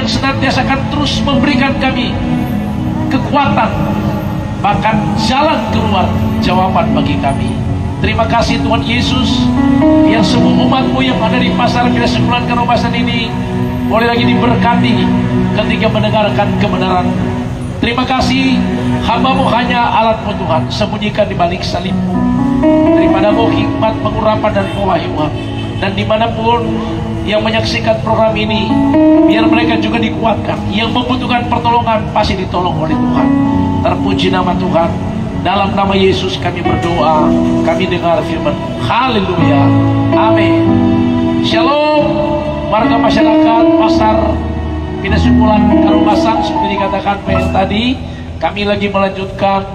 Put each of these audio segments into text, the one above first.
yang senantiasa akan terus memberikan kami kekuatan, bahkan jalan keluar jawaban bagi kami. Terima kasih Tuhan Yesus, biar semua umat-Mu yang ada di pasar Pirasunggulan Karobasan ini boleh lagi diberkati ketika mendengarkan kebenaran. Terima kasih, hamba-Mu hanya alat-Mu Tuhan, sembunyikan di balik salib. Daripada-Mu hikmat, pengurapan dan pewahyuan. Dan dimanapun yang menyaksikan program ini, biar mereka juga dikuatkan. Yang membutuhkan pertolongan pasti ditolong oleh Tuhan. Terpuji nama Tuhan. Dalam nama Yesus kami berdoa, kami dengar firman. Haleluya, amin. Shalom, warga masyarakat pasar Pirasunggulan Karobasan. Seperti dikatakan Pak tadi, kami lagi melanjutkan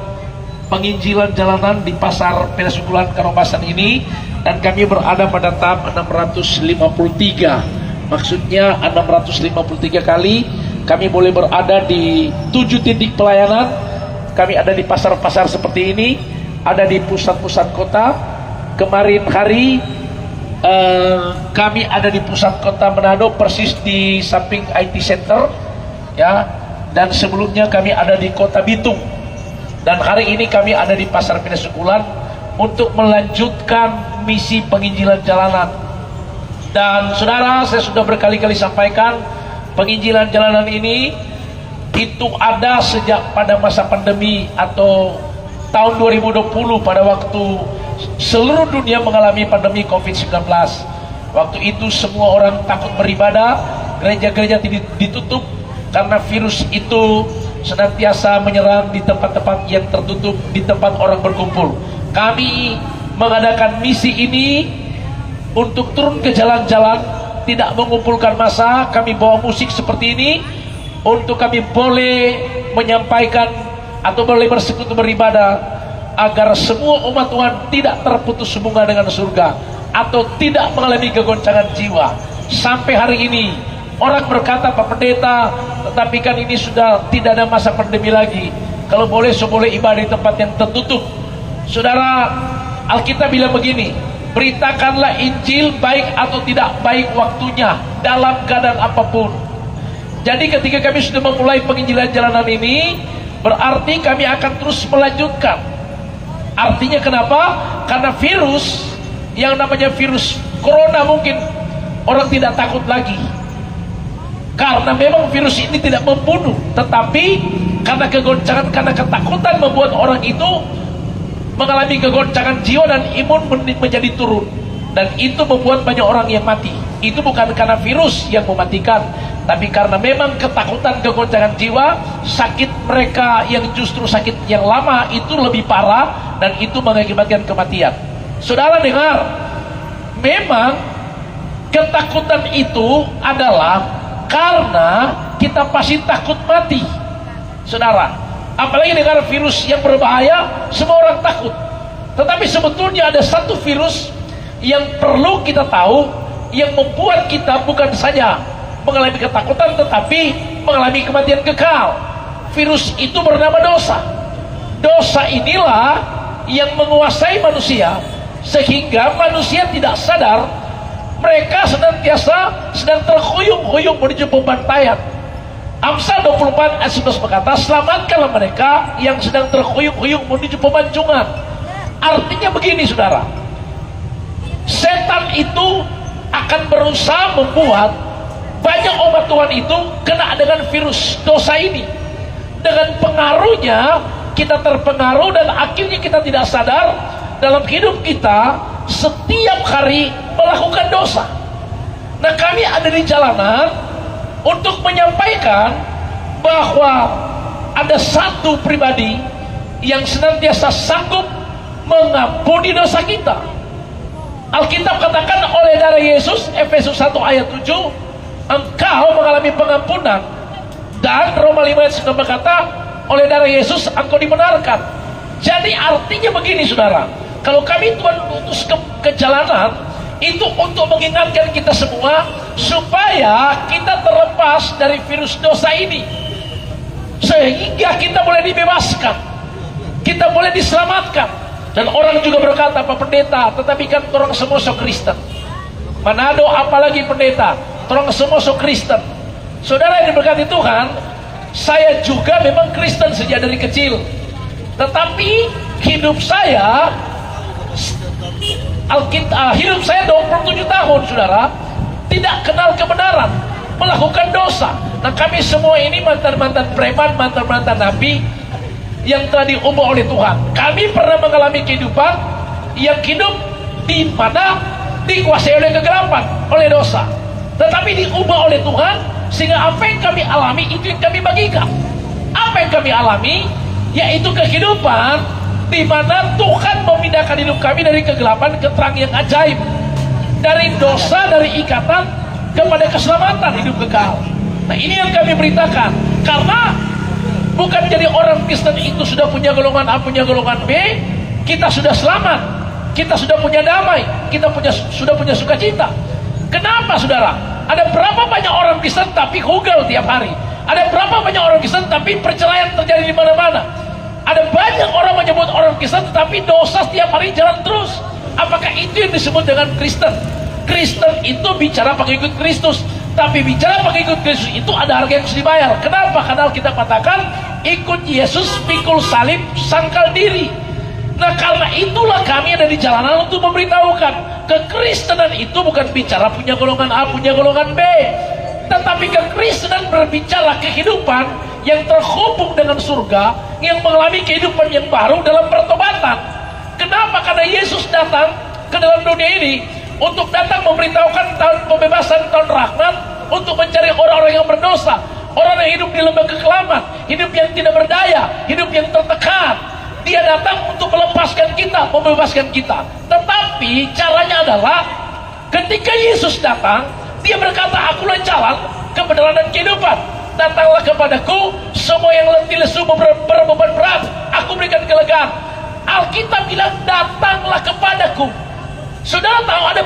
penginjilan jalanan di pasar Pirasunggulan Karobasan ini, dan kami berada pada tahap 653. Maksudnya 653 kali kami boleh berada di 7 titik pelayanan. Kami ada di pasar-pasar seperti ini, ada di pusat-pusat kota. Kemarin hari kami ada di pusat kota Manado, persis di samping IT Center, ya. Dan sebelumnya kami ada di kota Bitung. Dan hari ini kami ada di pasar Pirasunggulan untuk melanjutkan misi penginjilan jalanan. Dan saudara, saya sudah berkali-kali sampaikan, penginjilan jalanan ini itu ada sejak pada masa pandemi atau tahun 2020, pada waktu seluruh dunia mengalami pandemi COVID-19. Waktu itu semua orang takut beribadah, gereja-gereja ditutup karena virus itu senantiasa menyerang di tempat-tempat yang tertutup, di tempat orang berkumpul. Kami mengadakan misi ini untuk turun ke jalan-jalan, tidak mengumpulkan massa. Kami bawa musik seperti ini untuk kami boleh menyampaikan atau boleh bersekutu beribadah, agar semua umat Tuhan tidak terputus hubungan dengan surga atau tidak mengalami kegoncangan jiwa. Sampai hari ini orang berkata, Pak Pendeta, tetapi kan ini sudah tidak ada masa pandemi lagi, kalau boleh boleh ibadah di tempat yang tertutup. Saudara, Alkitab bilang begini, beritakanlah Injil baik atau tidak baik waktunya, dalam keadaan apapun. Jadi ketika kami sudah memulai penginjilan jalanan ini, berarti kami akan terus melanjutkan. Artinya kenapa? Karena virus yang namanya virus corona mungkin orang tidak takut lagi, karena memang virus ini tidak membunuh, tetapi karena kegoncangan, karena ketakutan membuat orang itu mengalami kegoncangan jiwa dan imun menjadi turun, dan itu membuat banyak orang yang mati. Itu bukan karena virus yang mematikan, tapi karena memang ketakutan, kegoncangan jiwa, sakit mereka yang justru sakit yang lama itu lebih parah, dan itu mengakibatkan kematian. Saudara dengar, memang ketakutan itu adalah karena kita pasti takut mati. Saudara, apalagi dengan virus yang berbahaya, semua orang takut. Tetapi sebetulnya ada satu virus yang perlu kita tahu, yang membuat kita bukan saja mengalami ketakutan, tetapi mengalami kematian kekal. Virus itu bernama dosa. Dosa inilah yang menguasai manusia, sehingga manusia tidak sadar mereka senantiasa sedang terhuyung-huyung menuju pembantaian. Amsal 24 ayat 11 berkata, selamatkanlah mereka yang sedang terhuyung-huyung menuju pemancungan. Artinya begini saudara, setan itu akan berusaha membuat banyak umat Tuhan itu kena dengan virus dosa ini. Dengan pengaruhnya kita terpengaruh, dan akhirnya kita tidak sadar dalam hidup kita setiap hari melakukan dosa. Nah, kami ada di jalanan untuk menyampaikan bahwa ada satu pribadi yang senantiasa sanggup mengampuni dosa kita. Alkitab katakan oleh darah Yesus, Efesus 1 ayat 7, engkau mengalami pengampunan. Dan Roma 5 ayat 9 berkata, oleh darah Yesus engkau dibenarkan. Jadi artinya begini saudara, kalau kami Tuhan utus ke jalanan, itu untuk mengingatkan kita semua supaya kita terlepas dari virus dosa ini, sehingga kita boleh dibebaskan, kita boleh diselamatkan. Dan orang juga berkata, Pak Pendeta, tetapi kan orang semua so Kristen. Manado apalagi pendeta, orang semua so Kristen. Saudara yang diberkati Tuhan, saya juga memang Kristen sejak dari kecil. Tetapi hidup saya, hidup saya 27 tahun, saudara, tidak kenal kebenaran, melakukan dosa. Nah, kami semua ini mantan-mantan preman, mantan-mantan nabi yang telah diubah oleh Tuhan. Kami pernah mengalami kehidupan yang hidup di mana dikuasai oleh kegelapan, oleh dosa. Tetapi diubah oleh Tuhan, sehingga apa yang kami alami itu yang kami bagikan. Apa yang kami alami, yaitu kehidupan di mana Tuhan memindahkan hidup kami dari kegelapan ke terang yang ajaib, dari dosa, dari ikatan kepada keselamatan, hidup kekal. Nah, ini yang kami beritakan. Karena bukan jadi orang Kristen itu sudah punya golongan A, punya golongan B, kita sudah selamat, kita sudah punya damai, kita sudah punya sukacita. Kenapa, saudara? Ada berapa banyak orang Kristen tapi kugal tiap hari? Ada berapa banyak orang Kristen tapi perceraian terjadi di mana-mana? Ada banyak orang menyebut orang Kristen tetapi dosa setiap hari jalan terus. Apakah itu yang disebut dengan Kristen? Kristen itu bicara pengikut Kristus. Tapi bicara pengikut Kristus itu ada harga yang harus dibayar. Kenapa? Karena kita katakan ikut Yesus, pikul salib, sangkal diri. Nah, karena itulah kami ada di jalanan untuk memberitahukan kekristenan itu bukan bicara punya golongan A, punya golongan B, tetapi kekristenan berbicara kehidupan yang terhubung dengan surga, yang mengalami kehidupan yang baru dalam pertobatan. Kenapa? Karena Yesus datang ke dalam dunia ini untuk datang memberitahukan tahun pembebasan, tahun rahmat, untuk mencari orang-orang yang berdosa, orang yang hidup di lembah kekelaman, hidup yang tidak berdaya, hidup yang tertekan. Dia datang untuk melepaskan kita, membebaskan kita. Tetapi caranya adalah ketika Yesus datang, dia berkata, akulah jalan, kebenaran dan kehidupan. Datanglah kepadaku semua yang letih lesu berbeban berat, aku berikan kelegaan. Alkitab bilang datanglah kepadaku. Saudara tahu ada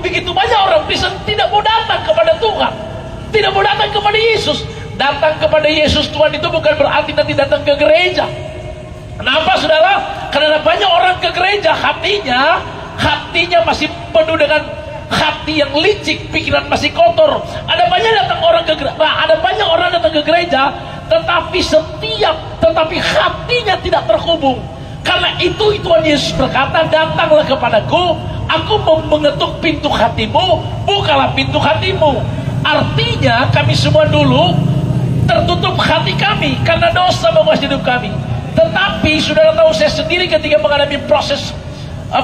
begitu banyak orang Kristen tidak mau datang kepada Tuhan, tidak mau datang kepada Yesus. Datang kepada Yesus Tuhan itu bukan berarti nanti datang ke gereja. Kenapa, saudara? Karena banyak orang ke gereja, hatinya masih penuh dengan hati yang licik, pikiran masih kotor. Ada banyak orang datang ke gereja, tetapi hatinya tidak terhubung. Karena itu Tuhan Yesus berkata, datanglah kepadaku, aku mengetuk pintu hatimu, bukalah pintu hatimu. Artinya kami semua dulu tertutup hati kami karena dosa menguasai hidup kami. Tetapi saudara tahu, saya sendiri ketika mengalami proses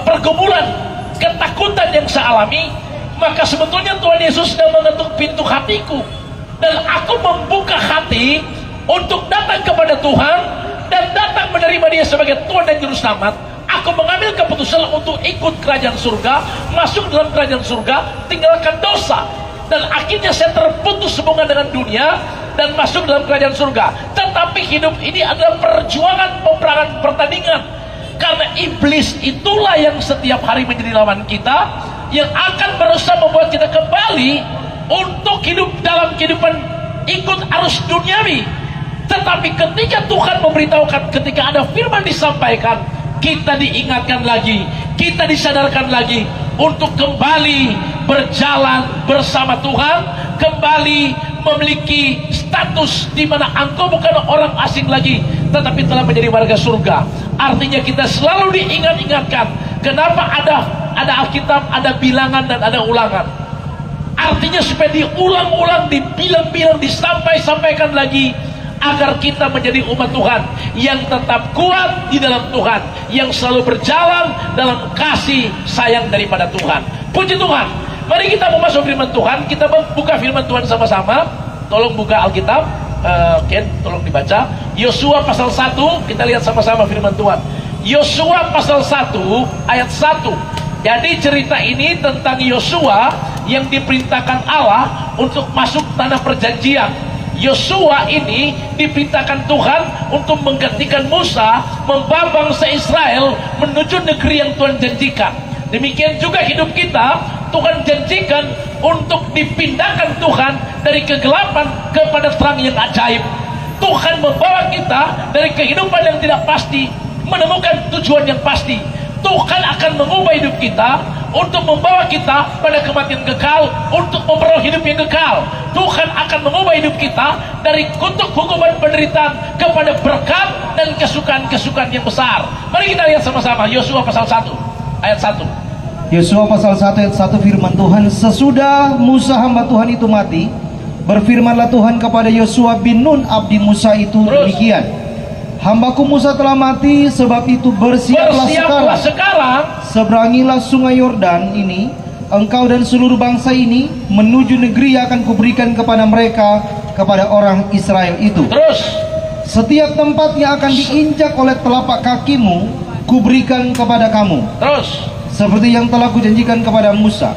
pergumulan, ketakutan yang saya alami, maka sebetulnya Tuhan Yesus sudah mengetuk pintu hatiku, dan aku membuka hati untuk datang kepada Tuhan dan datang menerima Dia sebagai Tuhan dan Juru Selamat. Aku mengambil keputusan untuk ikut kerajaan surga, masuk dalam kerajaan surga, tinggalkan dosa, dan akhirnya saya terputus hubungan dengan dunia dan masuk dalam kerajaan surga. Tetapi hidup ini adalah perjuangan, peperangan, pertandingan. Karena iblis itulah yang setiap hari menjadi lawan kita, yang akan berusaha membuat kita kembali untuk hidup dalam kehidupan ikut arus duniawi. Tetapi ketika Tuhan memberitahukan, ketika ada firman disampaikan, kita diingatkan lagi, kita disadarkan lagi untuk kembali berjalan bersama Tuhan, kembali memiliki status di mana engkau bukan orang asing lagi, tetapi telah menjadi warga surga. Artinya kita selalu diingat-ingatkan. Kenapa ada Alkitab, ada bilangan dan ada ulangan? Artinya supaya diulang-ulang, dibilang-bilang, disampaikan lagi, agar kita menjadi umat Tuhan yang tetap kuat di dalam Tuhan, yang selalu berjalan dalam kasih sayang daripada Tuhan. Puji Tuhan. Mari kita memasuki firman Tuhan. Kita buka firman Tuhan sama-sama. Tolong buka Alkitab, Ken, tolong dibaca Yosua pasal 1. Kita lihat sama-sama firman Tuhan. Yosua pasal 1 ayat 1. Jadi cerita ini tentang Yosua yang diperintahkan Allah untuk masuk tanah perjanjian. Yosua ini diperintahkan Tuhan untuk menggantikan Musa membawa bangsa Israel menuju negeri yang Tuhan janjikan. Demikian juga hidup kita, Tuhan janjikan untuk dipindahkan Tuhan dari kegelapan kepada terang yang ajaib. Tuhan membawa kita dari kehidupan yang tidak pasti menemukan tujuan yang pasti. Tuhan akan mengubah hidup kita untuk membawa kita pada kematian kekal, untuk memperoleh hidup yang kekal. Tuhan akan mengubah hidup kita dari kutuk hukuman penderitaan kepada berkat dan kesukaan-kesukaan yang besar. Mari kita lihat sama-sama Yosua pasal 1 ayat 1. Yosua pasal 1 ayat 1, firman Tuhan, sesudah Musa hamba Tuhan itu mati, berfirmanlah Tuhan kepada Yosua bin Nun abdi Musa itu demikian, hambaku Musa telah mati, sebab itu bersiaplah sekarang, seberangilah sungai Yordan ini, engkau dan seluruh bangsa ini, menuju negeri yang akan kuberikan kepada mereka, kepada orang Israel itu. Terus, setiap tempat yang akan diinjak oleh telapak kakimu, kuberikan kepada kamu. Terus, seperti yang telah kujanjikan kepada Musa.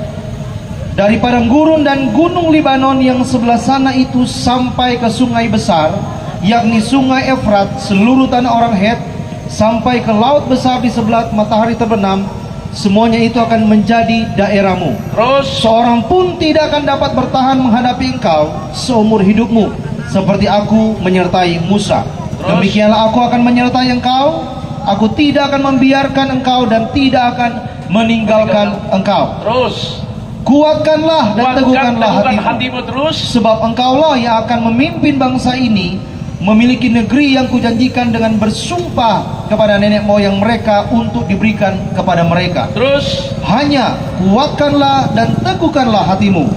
Dari padang gurun dan gunung Libanon yang sebelah sana itu sampai ke sungai besar, yakni sungai Efrat, seluruh tanah orang Het, sampai ke laut besar di sebelah matahari terbenam, semuanya itu akan menjadi daerahmu. Terus, seorang pun tidak akan dapat bertahan menghadapi engkau seumur hidupmu, seperti aku menyertai Musa. Demikianlah aku akan menyertai engkau. Aku tidak akan membiarkan engkau dan tidak akan meninggalkan engkau. Terus, kuatkanlah dan teguhkanlah hatimu terus, sebab engkaulah yang akan memimpin bangsa ini memiliki negeri yang kujanjikan dengan bersumpah kepada nenek moyang mereka untuk diberikan kepada mereka. Terus, hanya kuatkanlah dan teguhkanlah hatimu.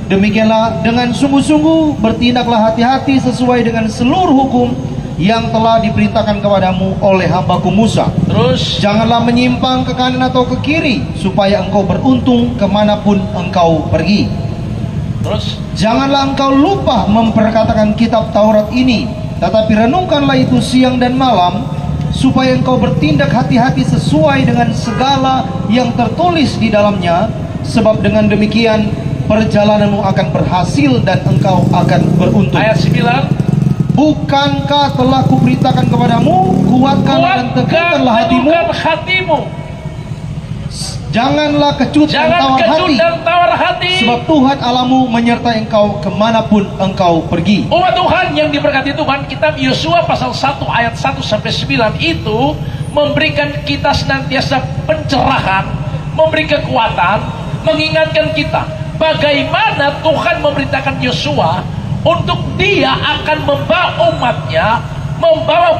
Demikianlah dengan sungguh-sungguh bertindaklah hati-hati sesuai dengan seluruh hukum yang telah diperintahkan kepadamu oleh hambaku Musa. Terus, janganlah menyimpang ke kanan atau ke kiri, supaya engkau beruntung kemanapun engkau pergi. Terus, janganlah engkau lupa memperkatakan kitab Taurat ini, tetapi renungkanlah itu siang dan malam, supaya engkau bertindak hati-hati sesuai dengan segala yang tertulis di dalamnya, sebab dengan demikian perjalananmu akan berhasil dan engkau akan beruntung. Ayat 9, bukankah telah kuperintahkan kepadamu, kuatkanlah dan teguhkanlah hatimu. Janganlah kecut dan tawar hati, sebab Tuhan Allahmu menyertai engkau kemanapun engkau pergi. Umat Tuhan yang diberkati Tuhan, kitab Yosua pasal 1 ayat 1 sampai 9 itu memberikan kita senantiasa pencerahan, memberi kekuatan, mengingatkan kita bagaimana Tuhan memerintahkan Yosua untuk dia akan membawa umatnya, membawa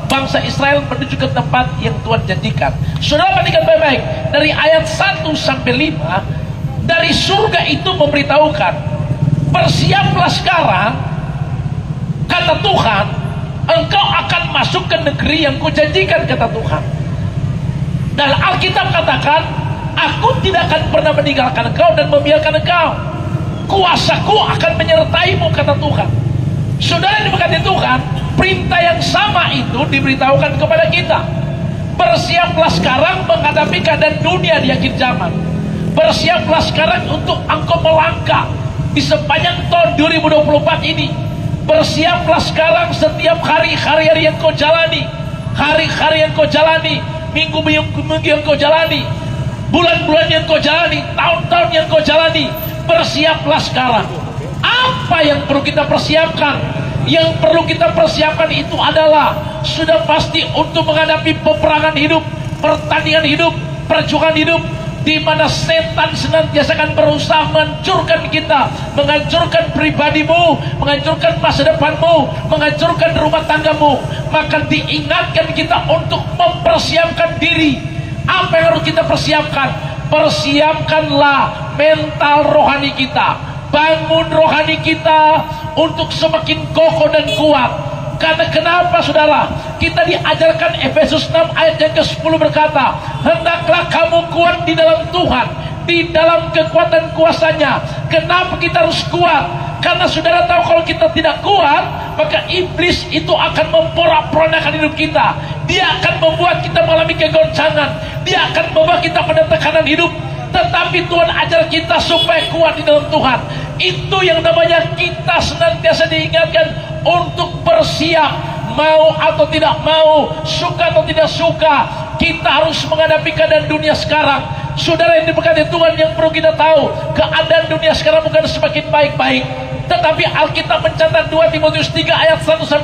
bangsa Israel menuju ke tempat yang Tuhan janjikan. Saudara perhatikan baik-baik, dari ayat 1 sampai 5, dari surga itu memberitahukan, bersiaplah sekarang, kata Tuhan, engkau akan masuk ke negeri yang kujanjikan, kata Tuhan. Dan Alkitab katakan, aku tidak akan pernah meninggalkan engkau dan membiarkan engkau. Kuasaku akan menyertaimu, kata Tuhan. Saudara diberkati Tuhan, perintah yang sama itu diberitahukan kepada kita. Bersiaplah sekarang menghadapi keadaan dunia di akhir zaman. Bersiaplah sekarang untuk engkau melangkah di sepanjang tahun 2024 ini. Bersiaplah sekarang setiap hari-hari yang kau jalani, hari-hari yang kau jalani, minggu-minggu yang kau jalani, bulan-bulan yang kau jalani, tahun-tahun yang kau jalani. Bersiaplah sekarang. Apa yang perlu kita persiapkan? Yang perlu kita persiapkan itu adalah sudah pasti untuk menghadapi peperangan hidup, pertandingan hidup, perjuangan hidup, di mana setan senantiasa akan berusaha menghancurkan kita, menghancurkan pribadimu, menghancurkan masa depanmu, menghancurkan rumah tanggamu. Maka diingatkan kita untuk mempersiapkan diri. Apa yang harus kita persiapkan? Persiapkanlah mental rohani kita, bangun rohani kita untuk semakin kokoh dan kuat. Karena kenapa saudara? Kita diajarkan Efesus 6 ayat yang ke-10 berkata, hendaklah kamu kuat di dalam Tuhan, di dalam kekuatan kuasanya. Kenapa kita harus kuat? Karena saudara tahu kalau kita tidak kuat, maka iblis itu akan memporak-porandakan hidup kita. Dia akan membuat kita mengalami kegoncangan. Dia akan membawa kita pada tekanan hidup. Tetapi Tuhan ajar kita supaya kuat di dalam Tuhan. Itu yang namanya kita senantiasa diingatkan untuk bersiap. Mau atau tidak mau, suka atau tidak suka, kita harus menghadapi keadaan dunia sekarang. Saudara yang diberkati Tuhan, yang perlu kita tahu, keadaan dunia sekarang bukan semakin baik-baik, tetapi Alkitab mencatat 2 Timotius 3 ayat 1-5,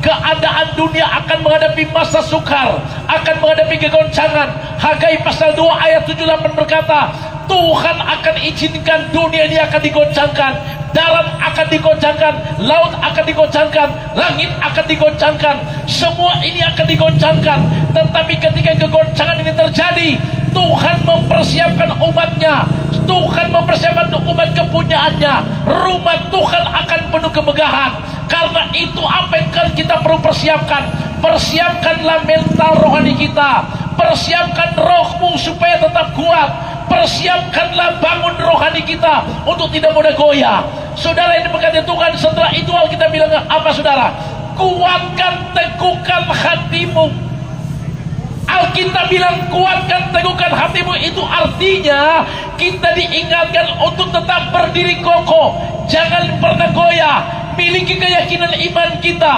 keadaan dunia akan menghadapi masa sukar, akan menghadapi kegoncangan. Hagai pasal 2 ayat 7-8 berkata, Tuhan akan izinkan dunia ini akan digoncangkan, darat akan digoncangkan, laut akan digoncangkan, langit akan digoncangkan, semua ini akan digoncangkan. Tetapi ketika kegoncangan ini terjadi, Tuhan mempersiapkan umatnya, Tuhan mempersiapkan umat kepunyaannya. Rumah Tuhan akan penuh kemegahan. Karena itu apa yang kita perlu persiapkan? Persiapkanlah mental rohani kita, persiapkan rohmu supaya tetap kuat, persiapkanlah bangun rohani kita untuk tidak mudah goyah. Saudara yang diberkati Tuhan, setelah itu Alkitab bilang apa saudara? Kuatkan, teguhkan hatimu. Alkitab bilang kuatkan, teguhkan hatimu, itu artinya kita diingatkan untuk tetap berdiri kokoh, jangan pernah goyah. Miliki keyakinan iman kita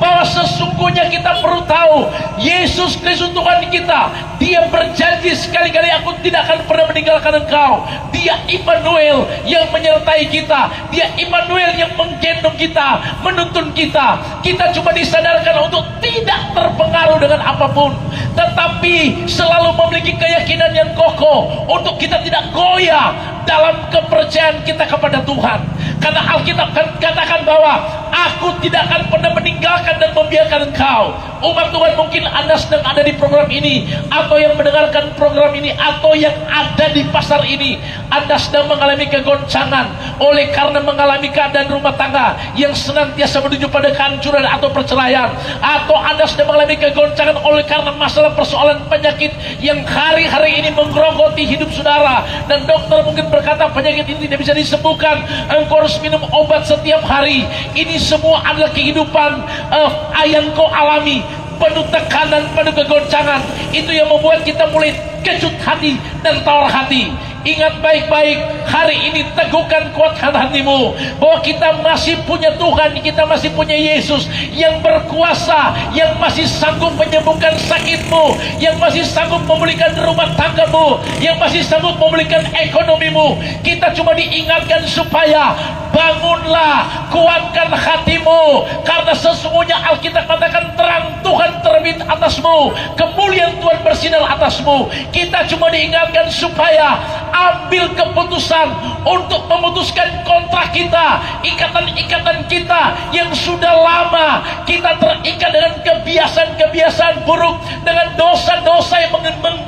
bahwa sesungguhnya kita perlu tahu Yesus Kristus Tuhan kita, Dia berjanji sekali-kali, aku tidak akan pernah meninggalkan engkau. Dia Immanuel yang menyertai kita, Dia Immanuel yang menggendong kita, menuntun kita. Kita cuma disadarkan untuk tidak terpengaruh dengan apapun, tetapi selalu memiliki keyakinan yang kokoh untuk kita tidak goyah dalam kepercayaan kita kepada Tuhan. Karena Alkitab katakan bahwa aku tidak akan pernah meninggalkan dan membiarkan engkau. Umat Tuhan, mungkin Anda sedang ada di program ini, atau yang mendengarkan program ini, atau yang ada di pasar ini. Anda sedang mengalami kegoncangan oleh karena mengalami keadaan rumah tangga yang senantiasa menuju pada kehancuran atau perceraian, atau Anda sedang mengalami kegoncangan oleh karena masalah persoalan penyakit yang hari-hari ini menggerogoti hidup saudara, dan dokter mungkin berkata penyakit ini tidak bisa disembuhkan, engkau harus minum obat setiap hari. Ini semua adalah kehidupan yang kau alami, penuh tekanan, penuh kegoncangan. Itu yang membuat kita mulai kecut hati dan tawar hati. Ingat baik-baik, hari ini teguhkan, kuatkan hatimu bahwa kita masih punya Tuhan, kita masih punya Yesus yang berkuasa, yang masih sanggup menyembuhkan sakitmu, yang masih sanggup memulihkan rumah tanggamu, yang masih sanggup memulihkan ekonomimu. Kita cuma diingatkan supaya bangunlah, kuatkan hatimu, karena sesungguhnya Alkitab katakan terang Tuhan terbit atasmu, kemuliaan Tuhan bersinar atasmu. Kita cuma diingatkan supaya ambil keputusan untuk memutuskan kontrak kita, ikatan-ikatan kita yang sudah lama kita terikat dengan kebiasaan-kebiasaan buruk, dengan dosa-dosa yang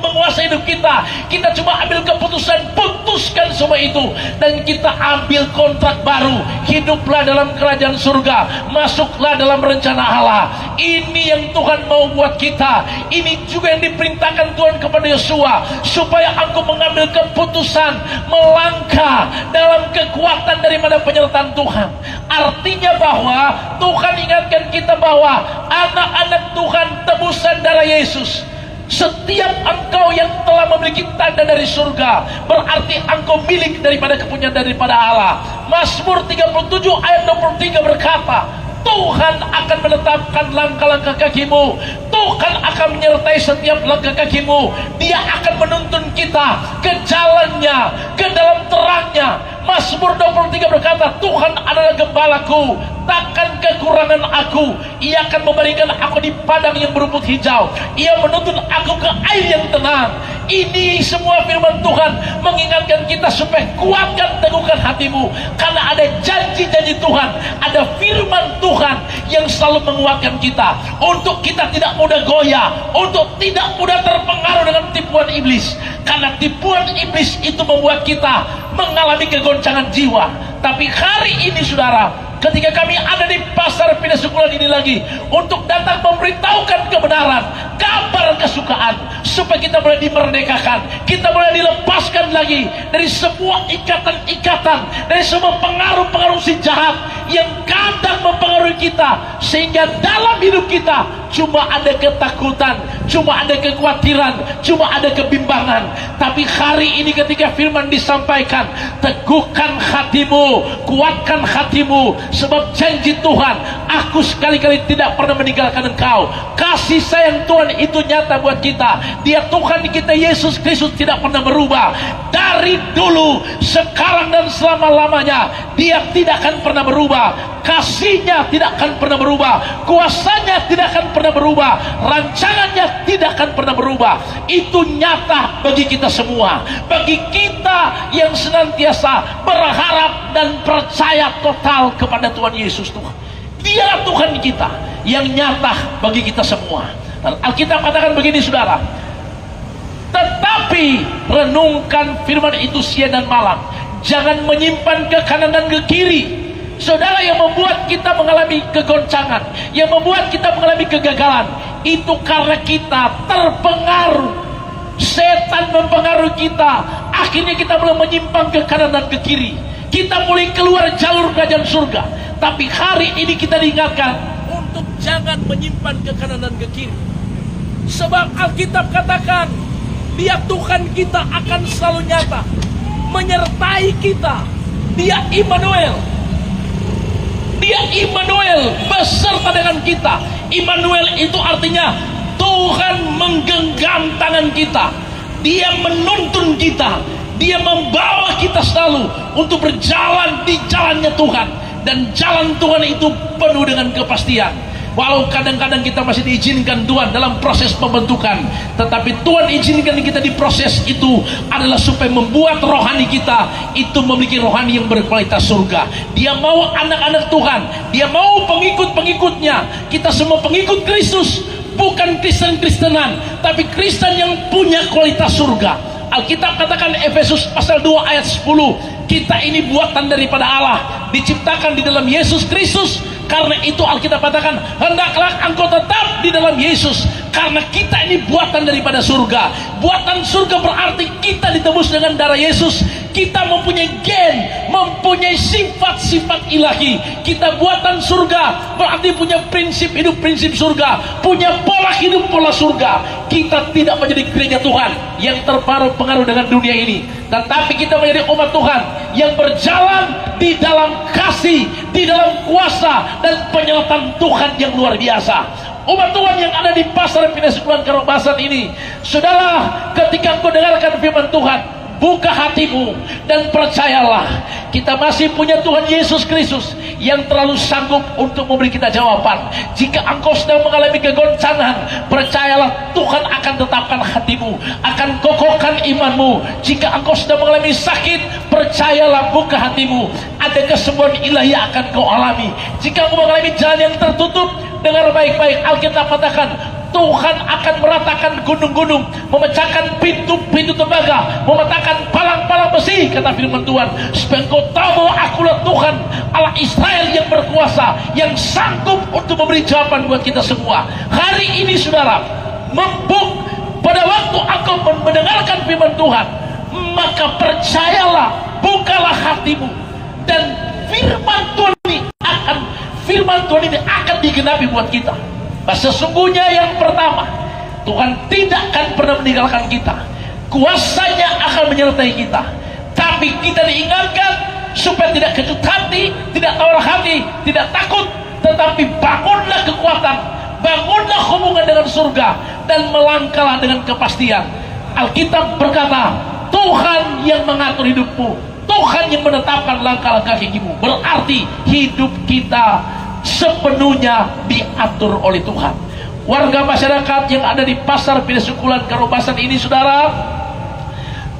menguasai hidup kita. Kita cuma ambil keputusan, putuskan semua itu, dan kita ambil kontrak baru. Hiduplah dalam kerajaan surga, masuklah dalam rencana Allah. Ini yang Tuhan mau buat kita. Ini juga yang diperintahkan Tuhan kepada Yosua, supaya aku mengambil keputusan melangkah dalam kekuatan daripada penyertaan Tuhan. Artinya bahwa Tuhan ingatkan kita bahwa anak-anak Tuhan tebusan darah Yesus. Setiap engkau yang telah memiliki tanda dari surga, berarti engkau milik daripada kepunyaan daripada Allah. Mazmur 37 ayat 23 berkata, Tuhan akan menetapkan langkah-langkah kakimu, Tuhan akan menyertai setiap langkah kakimu. Dia akan menuntun kita ke jalannya, ke dalam terangnya. Mazmur 23 berkata, Tuhan adalah gembalaku, takkan kekurangan aku. Ia akan memberikan aku di padang yang berumput hijau, Ia menuntun aku ke air yang tenang. Ini semua firman Tuhan mengingatkan kita supaya kuatkan, teguhkan hatimu, karena ada janji-janji Tuhan, ada firman Tuhan yang selalu menguatkan kita untuk kita tidak mudah goyah, untuk tidak mudah terpengaruh dengan tipuan iblis. Karena tipuan iblis itu membuat kita mengalami kegoncangan jiwa. Tapi hari ini saudara, ketika kami ada di pasar Pinasukulan ini lagi untuk datang memberitahukan kebenaran, kabar kesukaan, supaya kita boleh dimerdekakan, kita boleh dilepaskan lagi dari semua ikatan-ikatan, dari semua pengaruh-pengaruh si jahat yang kadang mempengaruhi mengatur kita, sehingga dalam hidup kita cuma ada ketakutan, cuma ada kekhawatiran, cuma ada kebimbangan. Tapi hari ini ketika firman disampaikan, teguhkan hatimu, kuatkan hatimu, sebab janji Tuhan, aku sekali-kali tidak pernah meninggalkan engkau. Kasih sayang Tuhan itu nyata buat kita. Dia Tuhan kita Yesus Kristus tidak pernah berubah. Dari dulu, sekarang dan selama-lamanya, Dia tidak akan pernah berubah. Kasihnya tidak akan pernah berubah, kuasanya tidak akan pernah berubah, rancangannya tidak akan pernah berubah. Itu nyata bagi kita semua, bagi kita yang senantiasa berharap dan percaya total kepada Tuhan Yesus. Tuhan, Dia Tuhan kita yang nyata bagi kita semua. Dan Alkitab katakan begini, saudara, tetapi renungkan firman itu siang dan malam, jangan menyimpan ke kanan dan ke kiri. Saudara, yang membuat kita mengalami kegoncangan, yang membuat kita mengalami kegagalan, itu karena kita terpengaruh. Setan mempengaruhi kita. Akhirnya kita mulai menyimpang ke kanan dan ke kiri. Kita mulai keluar jalur kerajaan surga. Tapi hari ini kita diingatkan untuk jangan menyimpan ke kanan dan ke kiri. Sebab Alkitab katakan, Dia Tuhan kita akan selalu nyata, menyertai kita. Dia Immanuel. Dia Immanuel, beserta dengan kita. Immanuel itu artinya Tuhan menggenggam tangan kita. Dia menuntun kita. Dia membawa kita selalu untuk berjalan di jalannya Tuhan. Dan jalan Tuhan itu penuh dengan kepastian. Walau kadang-kadang kita masih diizinkan Tuhan dalam proses pembentukan, tetapi Tuhan izinkan kita di proses itu adalah supaya membuat rohani kita itu memiliki rohani yang berkualitas surga. Dia mau anak-anak Tuhan, Dia mau pengikut-pengikutnya, kita semua pengikut Kristus, bukan Kristen-Kristenan, tapi Kristen yang punya kualitas surga. Alkitab katakan Efesus pasal 2 ayat 10, kita ini buatan daripada Allah, diciptakan di dalam Yesus Kristus. Karena itu Alkitab katakan, hendaklah engkau tetap di dalam Yesus, karena kita ini buatan daripada surga. Buatan surga berarti kita ditebus dengan darah Yesus. Kita mempunyai gen, mempunyai sifat-sifat ilahi. Kita buatan surga berarti punya prinsip hidup, prinsip surga, punya pola hidup, pola surga. Kita tidak menjadi gereja Tuhan yang terpengaruh dengan dunia ini, tetapi kita menjadi umat Tuhan yang berjalan di dalam kasih, di dalam kuasa dan penyertaan Tuhan yang luar biasa. Umat Tuhan yang ada di pasar Pinasikulan Karobasan ini, saudara, ketika engkau dengarkan firman Tuhan, buka hatimu dan percayalah, kita masih punya Tuhan Yesus Kristus yang terlalu sanggup untuk memberi kita jawaban. Jika engkau sedang mengalami kegoncangan, percayalah Tuhan akan tetapkan hatimu, akan kokohkan imanmu. Jika engkau sedang mengalami sakit, percayalah, buka hatimu, ada kesembuhan ilahi yang akan kau alami. Jika engkau mengalami jalan yang tertutup, dengar baik-baik, Alkitab katakan Tuhan akan meratakan gunung-gunung, memecahkan pintu-pintu tembaga, mematahkan palang-palang besi, kata firman Tuhan, supaya engkau tahu bahwa akulah Tuhan Allah Israel yang berkuasa, yang sanggup untuk memberi jawaban buat kita semua. Hari ini saudara, pada waktu engkau mendengarkan firman Tuhan, maka percayalah, bukalah hatimu, dan firman Tuhan ini akan digenapi buat kita. Sesungguhnya yang pertama, Tuhan tidak akan pernah meninggalkan kita. Kuasanya akan menyertai kita. Tapi kita diingatkan supaya tidak kecut hati, tidak tawar hati, tidak takut, tetapi bangunlah kekuatan, bangunlah hubungan dengan surga, dan melangkahlah dengan kepastian. Alkitab berkata, Tuhan yang mengatur hidupmu, Tuhan yang menetapkan langkah-langkah kakimu. Berarti hidup kita sepenuhnya diatur oleh Tuhan. Warga masyarakat yang ada di pasar Pinasikulan Karobasan ini, saudara,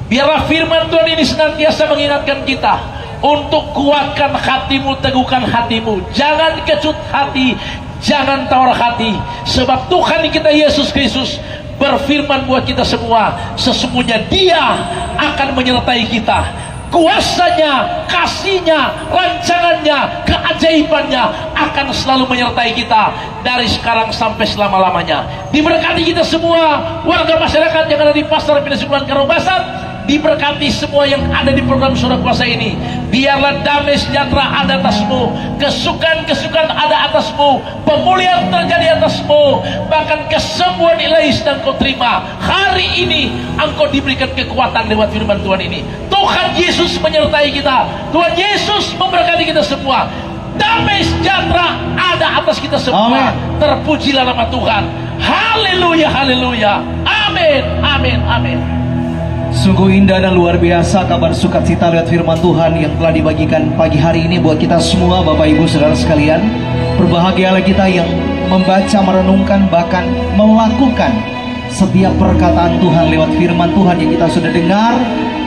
biarlah firman Tuhan ini senantiasa mengingatkan kita untuk kuatkan hatimu, teguhkan hatimu, jangan kecut hati, jangan tawar hati, sebab Tuhan kita Yesus Kristus berfirman buat kita semua, sesungguhnya Dia akan menyertai kita. Kuasanya, kasihnya, rancangannya, keajaibannya akan selalu menyertai kita dari sekarang sampai selama-lamanya. Diberkati kita semua, warga masyarakat yang ada di pasar Pinasikulan Karobasan, diberkati semua yang ada di program Suara Kuasa ini. Biarlah damai sejahtera ada atasmu, kesukaan-kesukaan ada atasmu, pemulihan terjadi atasmu, bahkan kesembuhan ilahi sedang kau terima. Hari ini engkau diberikan kekuatan lewat firman Tuhan ini. Tuhan Yesus menyertai kita, Tuhan Yesus memberkati kita semua. Damai sejahtera ada atas kita semua. Amin. Terpujilah nama Tuhan. Haleluya, haleluya. Amin, amin, amin. Sungguh indah dan luar biasa kabar sukacita lewat firman Tuhan yang telah dibagikan pagi hari ini buat kita semua, Bapak Ibu Saudara sekalian. Berbahagialah kita yang membaca, merenungkan, bahkan melakukan setiap perkataan Tuhan lewat firman Tuhan yang kita sudah dengar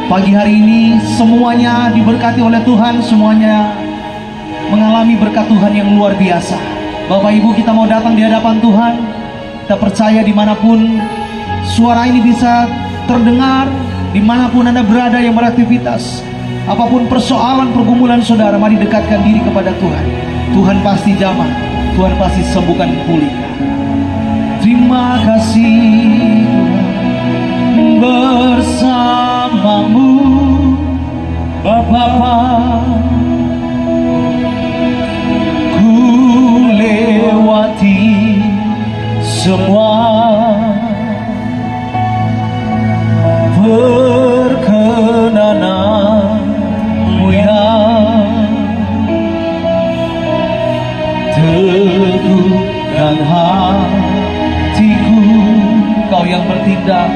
pagi hari ini. Semuanya diberkati oleh Tuhan, semuanya mengalami berkat Tuhan yang luar biasa. Bapak Ibu, kita mau datang di hadapan Tuhan. Kita percaya dimanapun suara ini bisa terdengar, dimanapun Anda berada yang beraktivitas, apapun persoalan pergumulan saudara, mari dekatkan diri kepada Tuhan. Tuhan pasti jamah, Tuhan pasti sembuhkan dan pulihkan. Terima kasih Tuhan, bersamamu Bapa, ku lewati semua perkenananmu yang teguhkan hatiku. Kau yang bertindak,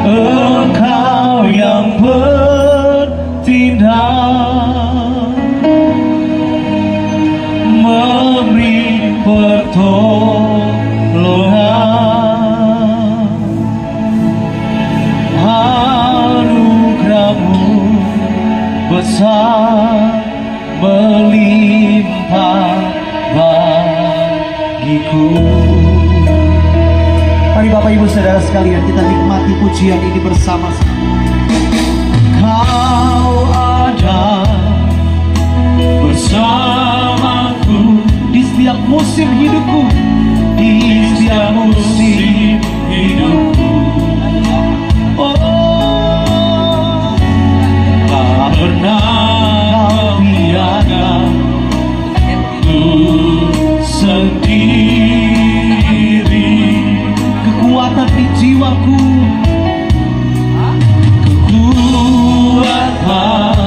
Engkau yang bertindak, memberi pertolongan. Besar melimpah bagiku. Mari Bapak Ibu Saudara sekalian, kita nikmati pujian ini bersama-sama. Kau ada bersamaku di setiap musim hidupku, di setiap musim hidupku. Pernah biarkan ku sendiri, kekuatan di jiwaku, kekuatan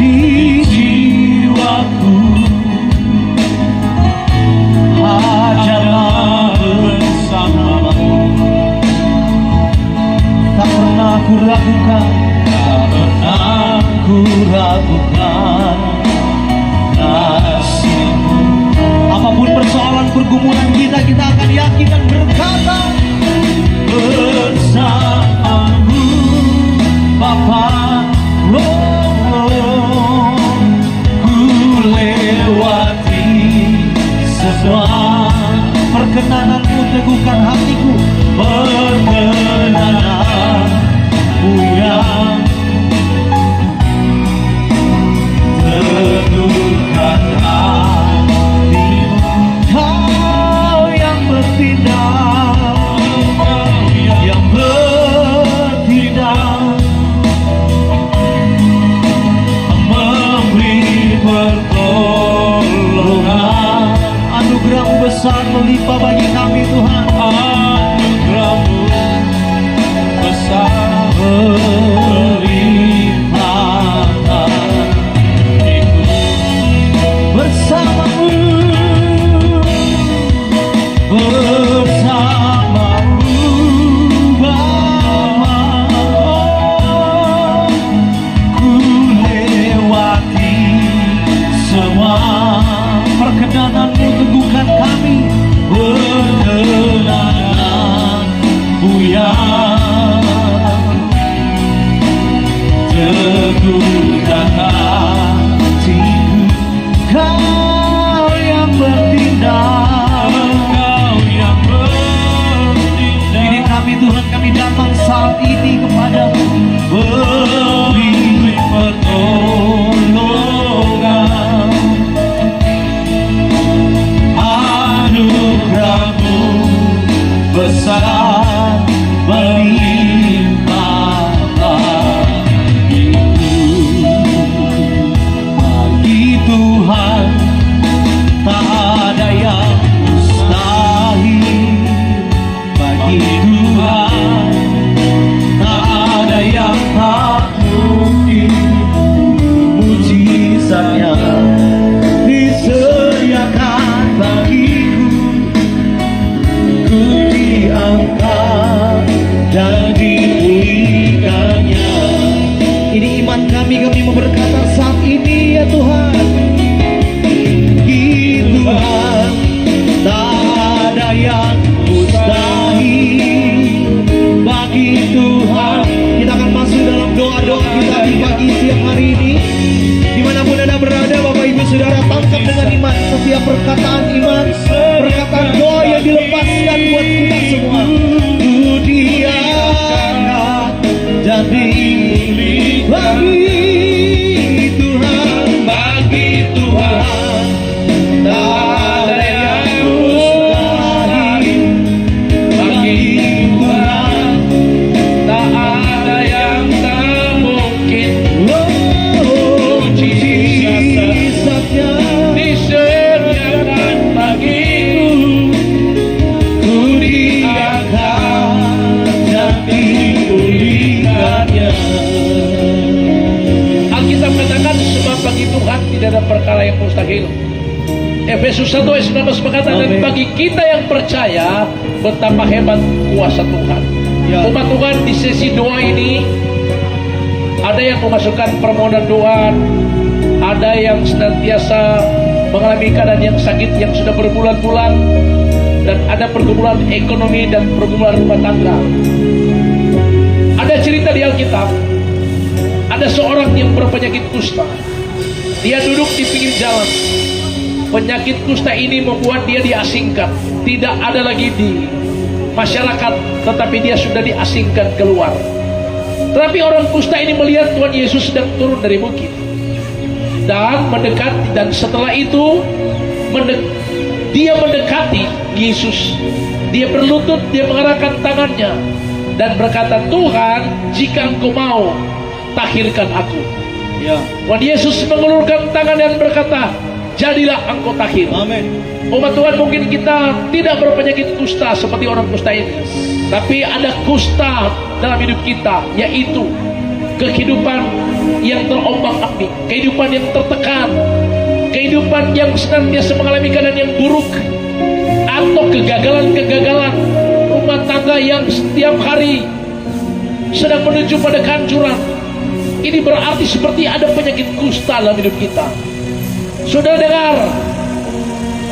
di jiwaku, hajarlah bersamamu. Tak pernah ku ragukan, ku ragukan kasih-Mu. Apapun persoalan pergumulan kita, kita akan yakin dan berkata, bersamamu Bapa. Ku lewati semua perkenanan-Mu, teguhkan hatiku, perkenanan-Mu yang teguhkan hatimu. Kau yang bertindak, yang bertindak, memberi pertolongan. Anugerah-Mu besar melimpah bagi kami Tuhan. Anugerah-Mu besar melimpah bersamamu, bersamamu Bapa. Ku lewati semua perkenanan-Mu, teguhkan kami, perkenanan-Mu yang teguhkan hatiku. Kau yang bertindak, Engkau yang bertindak. Ini kami Tuhan, kami datang saat ini kepada-Mu, beri pertolongan. Anugerah-Mu besar melimpah bagiku. perkataan iman, setiap perkataan iman, perkataan doa yang dilepaskan buat kita semua. Dia jadi bagi Tuhan, tak ada yang mustahil. Bagi Tuhan Tak ada yang tak mungkin. Mujizatnya Disediakan bagiku. ku diangkat dan dipulihkannya. Alkitab katakan sebab bagi Tuhan tidak ada perkara yang mustahil. Efesus 1 ayat 19 berkata, dan Amin. bagi kita yang percaya betapa hebat kuasa Tuhan. Ya. Umat Tuhan, di sesi doa ini ada yang memasukkan permohonan doa, ada yang senantiasa mengalami keadaan yang sakit yang sudah berbulan-bulan, dan ada pergumulan ekonomi dan pergumulan rumah tangga. Ada cerita di Alkitab, ada seorang yang berpenyakit kusta. Dia duduk di pinggir jalan. Penyakit kusta ini membuat dia diasingkan, tidak ada lagi di masyarakat, tetapi dia sudah diasingkan keluar. Tetapi orang kusta ini melihat Tuhan Yesus sedang turun dari bukit dan mendekat, dan setelah itu dia mendekati Yesus. Dia berlutut, dia mengarahkan tangannya dan berkata, Tuhan, jika Engkau mau, takhirkan aku. Ya. Tuhan Yesus mengulurkan tangan dan berkata, jadilah engkau takhir. Amin. Umat Tuhan, mungkin kita tidak berpenyakit kusta seperti orang kusta ini, tapi ada kusta dalam hidup kita, yaitu kehidupan yang terombang-ambing, kehidupan yang tertekan, kehidupan yang senantiasa mengalami keadaan yang buruk, atau kegagalan-kegagalan rumah tangga yang setiap hari sedang menuju pada kehancuran. Ini berarti seperti ada penyakit kusta dalam hidup kita. Saudara dengar,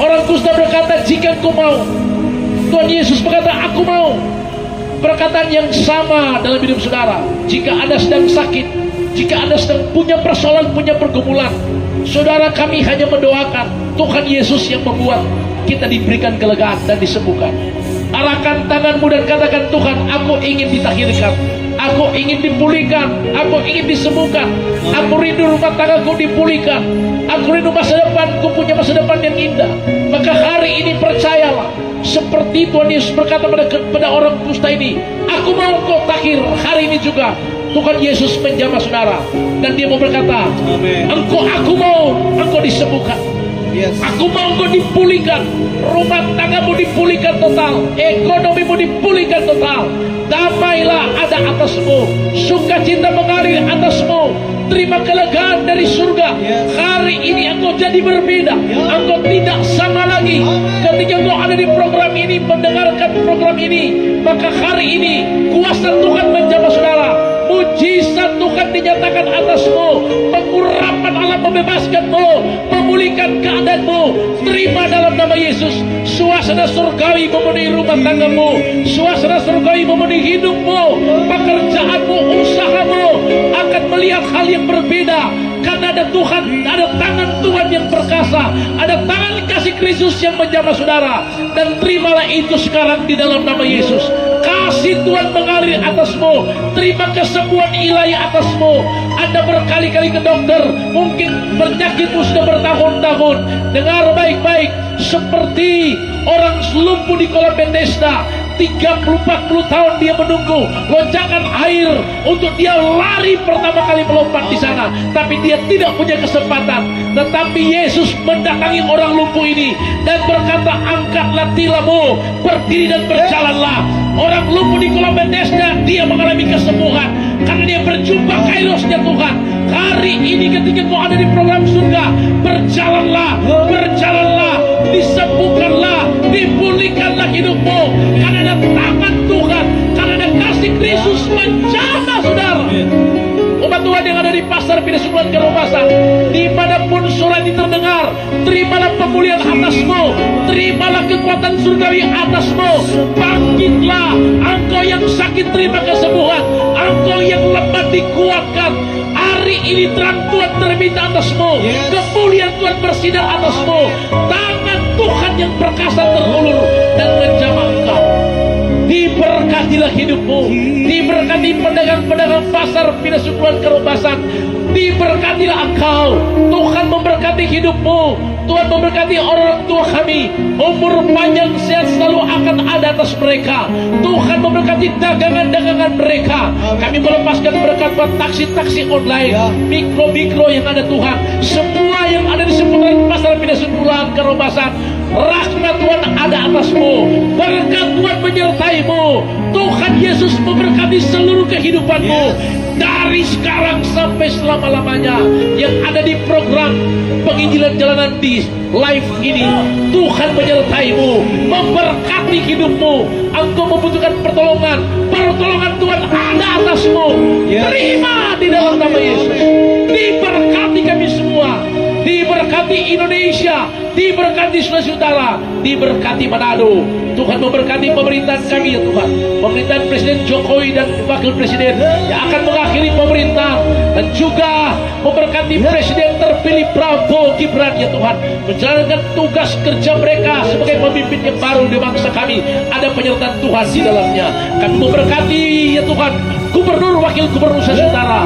orang kusta berkata, jika engkau mau. Tuhan Yesus berkata, aku mau. Perkataan yang sama dalam hidup saudara. Jika Anda sedang sakit, jika Anda sedang punya persoalan, punya pergumulan, saudara, kami hanya mendoakan Tuhan Yesus yang membuat kita diberikan kelegaan dan disembuhkan. Arahkan tanganmu dan katakan, Tuhan, aku ingin ditakhirkan, aku ingin dipulihkan, aku ingin disembuhkan, aku rindu rumah tanggaku dipulihkan, aku rindu masa depanku punya masa depan yang indah. Maka hari ini percayalah, seperti Tuhan Yesus berkata pada orang kusta ini, aku mau kau takhir. Hari ini juga Tuhan Yesus menjamah saudara, dan dia mau berkata, Amin. aku mau engkau disembuhkan. Yes. Aku mau engkau dipulihkan, rumah tanggamu dipulihkan total, ekonomimu dipulihkan total, damailah ada atasmu, sukacita mengalir atasmu, terima kelegaan dari surga. Yes. Hari ini engkau jadi berbeda, engkau tidak sama lagi. Ketika engkau ada di program ini, mendengarkan program ini, maka hari ini kuasa Tuhan menjamah saudara, mujizat Tuhan dinyatakan atasmu, pengurapan Allah membebaskanmu, memulihkan keadaanmu. Terima dalam nama Yesus. Suasana surgawi memenuhi rumah tanggamu, suasana surgawi memenuhi hidupmu, pekerjaanmu, usahamu akan melihat hal yang berbeda. Karena ada Tuhan, ada tangan Tuhan yang perkasa, ada tangan kasih Kristus yang menjamah saudara. Dan terimalah itu sekarang di dalam nama Yesus. Kasih Tuhan mengalir atasmu, terima kesembuhan ilahi atasmu. Anda berkali-kali ke dokter, mungkin penyakitmu sudah bertahun-tahun. Dengar baik-baik, seperti orang lumpuh di kolam Bethesda, 30-40 tahun dia menunggu lonjakan air untuk dia lari pertama kali melompat di sana, tapi dia tidak punya kesempatan. Tetapi Yesus mendatangi orang lumpuh ini dan berkata, angkatlah tilammu, berdiri dan berjalanlah. Orang lumpuh di kolam Bethesda, dia mengalami kesembuhan karena dia berjumpa kairosnya Tuhan. Hari ini ketika kau ada di program surga, berjalanlah, berjalanlah, disembuhkanlah, dipulihkanlah hidupmu. Karena ada tangan Tuhan, karena ada kasih Kristus menjamah saudara. Umat Tuhan yang ada di pasar Pidasukulan Garobasan, dimanapun suara ini terdengar, terimalah pemulihan atasmu, terimalah kekuatan surgawi atasmu. Bangkitlah, engkau yang sakit terima kesembuhan, engkau yang lemah dikuatkan, Hari ini terang Tuhan terbit atasmu, Yes. kemuliaan Tuhan bersinar atasmu, tangan Tuhan yang perkasa terulur dan menjamah engkau. Diberkatilah hidupmu, diberkati pedagang-pedagang pasar Pinasukuan Karobasan, diberkatilah engkau. Tuhan memberkati hidupmu, Tuhan memberkati orang tua kami, umur panjang sehat selalu akan ada atas mereka. Tuhan memberkati dagangan-dagangan mereka. Kami melepaskan berkat buat taksi-taksi online, mikro-mikro yang ada Tuhan, semua yang ada di seputaran pasar Pinasukuan Karobasan. Rahmat Tuhan ada atasmu, berkat Tuhan menyertaimu. Tuhan Yesus memberkati seluruh kehidupanmu dari sekarang sampai selama-lamanya. Yang ada di program penginjilan jalanan di live ini, Tuhan menyertaimu, memberkati hidupmu. Engkau membutuhkan pertolongan, pertolongan Tuhan ada atasmu. Terima di dalam nama Yesus. Diberkati kami semua, diberkati Indonesia, diberkati Sulawesi Utara, diberkati Manado. Tuhan memberkati pemerintahan kami ya Tuhan, pemerintahan Presiden Jokowi dan Wakil Presiden yang akan mengakhiri pemerintah, dan juga memberkati Presiden terpilih Prabowo Gibran ya Tuhan, menjalankan tugas kerja mereka sebagai pemimpin yang baru di bangsa kami. Ada penyertaan Tuhan di dalamnya. Kami memberkati ya Tuhan Gubernur, Wakil Gubernur Sulawesi Utara,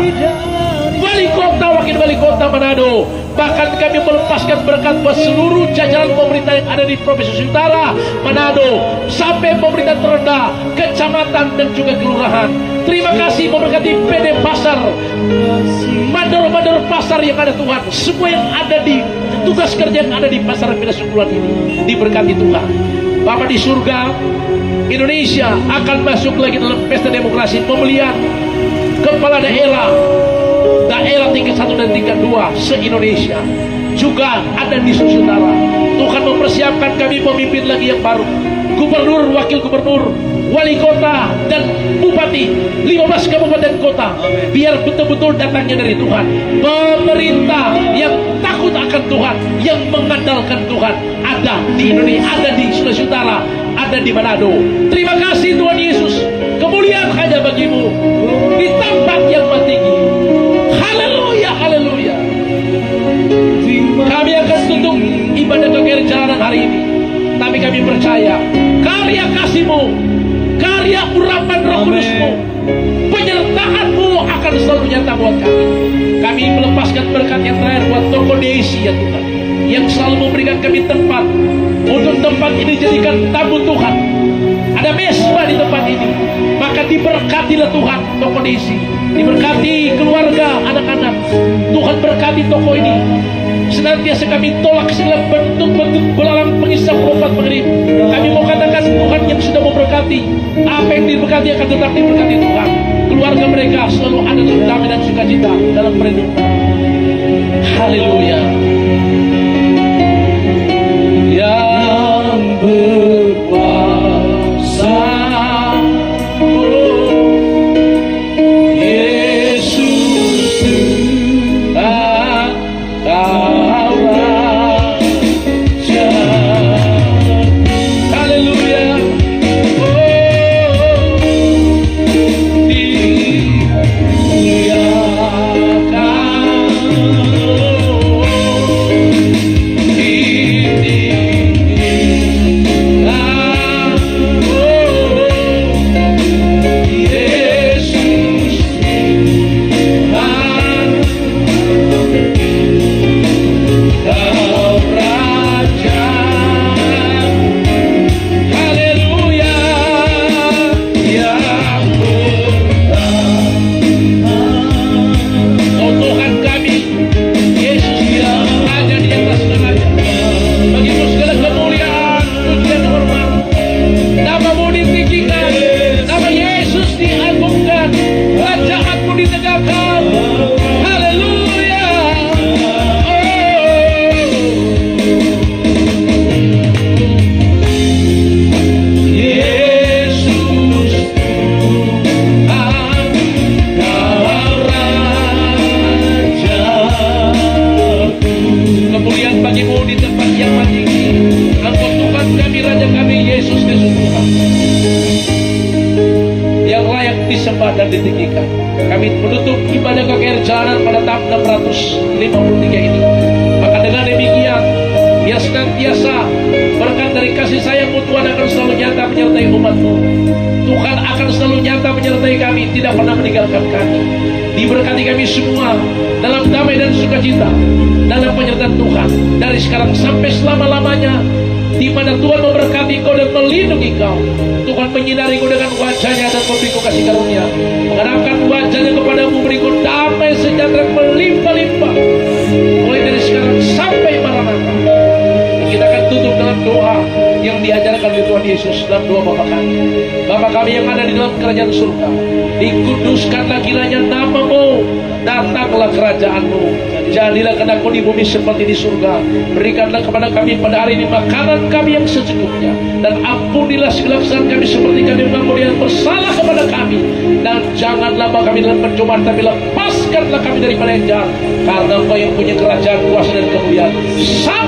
Wali Kota, Wakil Wali Kota Manado. Bahkan kami melepaskan berkat buat seluruh jajaran pemerintah yang ada di Provinsi Utara, Manado, sampai pemerintah terendah, kecamatan dan juga kelurahan. Terima kasih memberkati PD Pasar, mandor-mandor pasar yang ada Tuhan, semua yang ada di tugas kerja yang ada di pasar Pinasukuan ini, diberkati Tuhan. Bapa di surga, Indonesia akan masuk lagi dalam pesta demokrasi, pemilihan kepala daerah tingkat 1 dan tingkat 2 se-Indonesia juga ada di Sulawesi Utara. Tuhan mempersiapkan kami pemimpin lagi yang baru, gubernur, wakil gubernur, wali kota, dan bupati 15 kabupaten kota. Biar betul-betul datangnya dari Tuhan, pemerintah yang takut akan Tuhan, yang mengandalkan Tuhan, ada di Indonesia, ada di Sulawesi Utara, ada di Manado. Terima kasih Tuhan Yesus, kemuliaan hanya bagimu di tempat yang tinggi. Haleluya, haleluya. Kami akan tutup ibadah kegiatan jalanan hari ini, tapi kami percaya karya kasih-Mu, karya urapan Roh Kudus-Mu, penyertaan-Mu akan selalu nyata buat kami. Kami melepaskan berkat yang terakhir buat toko Desi ya Tuhan, yang selalu memberikan kami tempat untuk tempat ini jadikan tamu Tuhan. Ada mesbah di tempat ini, maka diberkatilah Tuhan toko Desi, diberkati keluarga, anak-anak. Tuhan berkati toko ini. Senantiasa kami tolak segala bentuk-bentuk belalang pengisap obat pengerim. Kami mau katakan Tuhan yang sudah memberkati, apa yang diberkati akan tetap diberkati Tuhan. Keluarga mereka selalu ada dalam damai dan sukacita dalam perlindungan. Haleluya. Yang berkuasa, disembah dan ditinggikan. kami menutup ibadah KKR Jalanan pada tahun 653 ini. Maka dengan demikian, biar senantiasa berkat dari kasih sayang-Mu, Tuhan akan selalu nyata menyertai umat-Mu. Tuhan akan selalu nyata menyertai kami, tidak pernah meninggalkan kami. Diberkati kami semua dalam damai dan sukacita, dalam penyertaan Tuhan dari sekarang sampai selama-lamanya. Di mana Tuhan memberkati kau dan melindungi kau. Tuhan menyinari kau dengan wajahnya dan memberi kau kasih karunia, mengarahkan wajahnya kepadamu, beri kau damai sejahtera melimpah-limpah mulai dari sekarang sampai Maranatha. Kita akan tutup dalam doa yang diajarkan oleh Tuhan Yesus dalam doa Bapa kami. Bapa kami yang ada di dalam kerajaan surga, dikuduskanlah kiranya nama-Mu, datanglah kerajaan-Mu, jadilah kehendak-Mu di bumi seperti di surga. Berikanlah kepada kami pada hari ini makanan kami yang secukupnya, dan ampunilah segala kesalahan kami seperti kami mengampuni yang bersalah kepada kami, dan janganlah bawa kami dalam pencobaan, tapi lepaskanlah kami daripada yang jahat, karena Engkau yang punya kerajaan, kuasa dan kemuliaan sampai